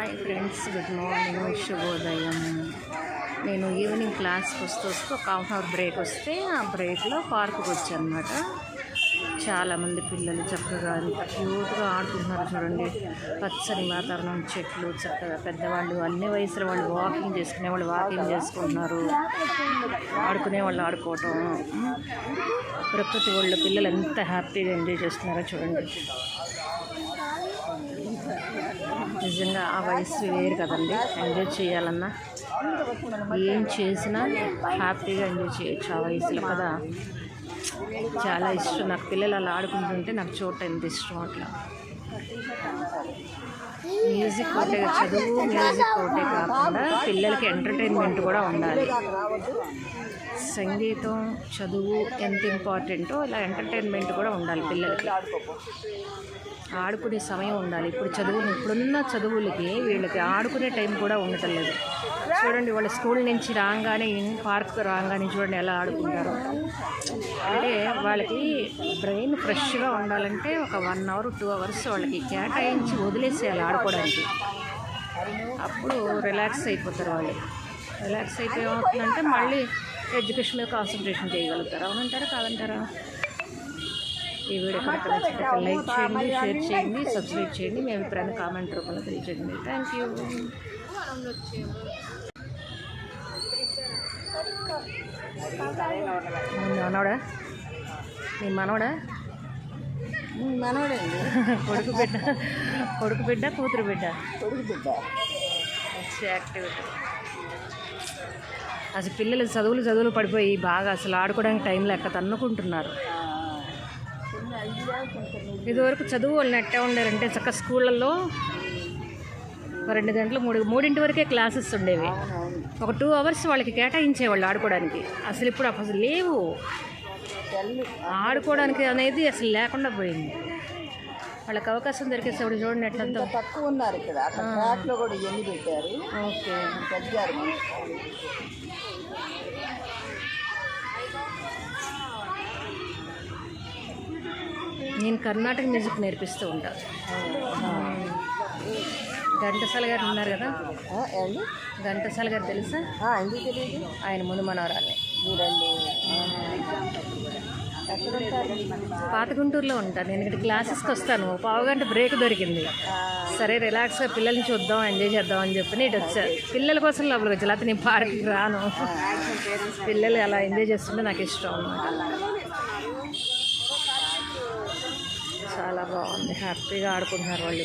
Hi friends, good morning, శుభోదయం. నేను evening క్లాస్కి వస్తూ ఒక హాఫ్ అవర్ బ్రేక్ వస్తే ఆ బ్రేక్లో పార్కుకి వచ్చాను అనమాట. చాలామంది పిల్లలు చక్కగా క్యూట్గా ఆడుకుంటున్నారు చూడండి. పచ్చని వాతావరణం, చెట్లు, చక్కగా పెద్దవాళ్ళు, అన్ని వయసుల వాళ్ళు వాకింగ్ చేసుకునే వాళ్ళు వాకింగ్ చేసుకుంటున్నారు, ఆడుకునే వాళ్ళు ఆడుకోవటం. ప్రకృతి వాళ్ళు పిల్లలు ఎంత హ్యాపీగా ఎంజాయ్ చేస్తున్నారో చూడండి. నిజంగా ఆ వయసు వేరు కదండి. ఎంజాయ్ చేయాలన్నా ఏం చేసినా హ్యాపీగా ఎంజాయ్ చేయొచ్చు ఆ వయసులో కదా. చాలా ఇష్టం నాకు పిల్లలు అలా ఆడుకుంటుంటే, నాకు చూడటం ఎంత ఇష్టం. అట్లా మ్యూజిక్ ఒకటే, చదువు మ్యూజిక్ ఒకటే కాకుండా పిల్లలకి ఎంటర్టైన్మెంట్ కూడా ఉండాలి. సంగీతం, చదువు ఎంత ఇంపార్టెంటో ఇలా ఎంటర్టైన్మెంట్ కూడా ఉండాలి పిల్లలకి. ఆడుకునే సమయం ఉండాలి. ఇప్పుడున్న చదువులకి వీళ్ళకి ఆడుకునే టైం కూడా ఉండటం లేదు. చూడండి, వాళ్ళు స్కూల్ నుంచి రాగానే, పార్క్కి రాగానే చూడండి ఎలా ఆడుకుంటారు. అంటే వాళ్ళకి బ్రెయిన్ ఫ్రెష్గా ఉండాలంటే ఒక 1 అవర్ 2 అవర్స్ వాళ్ళకి కేటాయించి వదిలేసేయాలి ఆడుకోవడానికి. అప్పుడు రిలాక్స్ అయిపోతారు వాళ్ళు. రిలాక్స్ అయిపోయి ఏమవుతుందంటే మళ్ళీ ఎడ్యుకేషన్ మీద కాన్సన్ట్రేషన్ చేయగలుగుతారు. అవునంటారా కాదంటారా? ఈ వీడియో కనుక నచ్చినట్లయితే లైక్ చేయండి, షేర్ చేయండి, సబ్స్క్రైబ్ చేయండి. మీ అభిప్రాయాన్ని కామెంట్ రూపంలో తెలియజేయండి. Thank you. మనవడా? మీ మనవడా? మనవడండి. కొడుకు బిడ్డ కూతురు బిడ్డ? కొడుకు బిడ్డ. యాక్టివిటీ. అసలు పిల్లలు చదువులు పడిపోయి బాగా అసలు ఆడుకోవడానికి టైం లేక తన్నుకుంటున్నారు. ఇదివరకు చదువు వాళ్ళు నెట్టే ఉండారంటే చక్కగా స్కూళ్ళల్లో 2 గంటలు 3 వరకే క్లాసెస్ ఉండేవి. ఒక 2 అవర్స్ వాళ్ళకి కేటాయించేవాళ్ళు ఆడుకోవడానికి. అసలు ఇప్పుడు అసలు లేవు, ఆడుకోవడానికి అనేది అసలు లేకుండా పోయింది. వాళ్ళకి అవకాశం దొరికేసేవాడు చూడండి ఎట్లంతా తక్కువ ఉన్నారు. ఇక్కడ ట్రాక్లో కూడా ఎన్ని పెట్టారు. ఓకే, తగ్గారు. నేను కర్ణాటక మ్యూజిక్ నేర్పిస్తూ ఉంటాను. ఘంటసాల గారు ఉన్నారు కదా, ఘంటసాల గారు తెలుసా? ఎందుకు తెలియదు. ఆయన ముందు మనవరాన్ని. పాత గుంటూరులో ఉంటాను. నేను ఇక్కడ క్లాసెస్కి వస్తాను. 1/2 గంట బ్రేక్ దొరికింది. సరే రిలాక్స్గా పిల్లల్ని చూద్దాం, ఎంజాయ్ చేద్దాం అని చెప్పి ఇటు వచ్చాను. పిల్లల కోసం లోపలికి వచ్చి, లేకపోతే నేను పార్క్కి రాను. పిల్లలు అలా ఎంజాయ్ చేస్తుంటే నాకు ఇష్టం అన్నమాట. చాలా బాగుంది, హ్యాపీగా ఆడుకుంటున్నారు వాళ్ళు.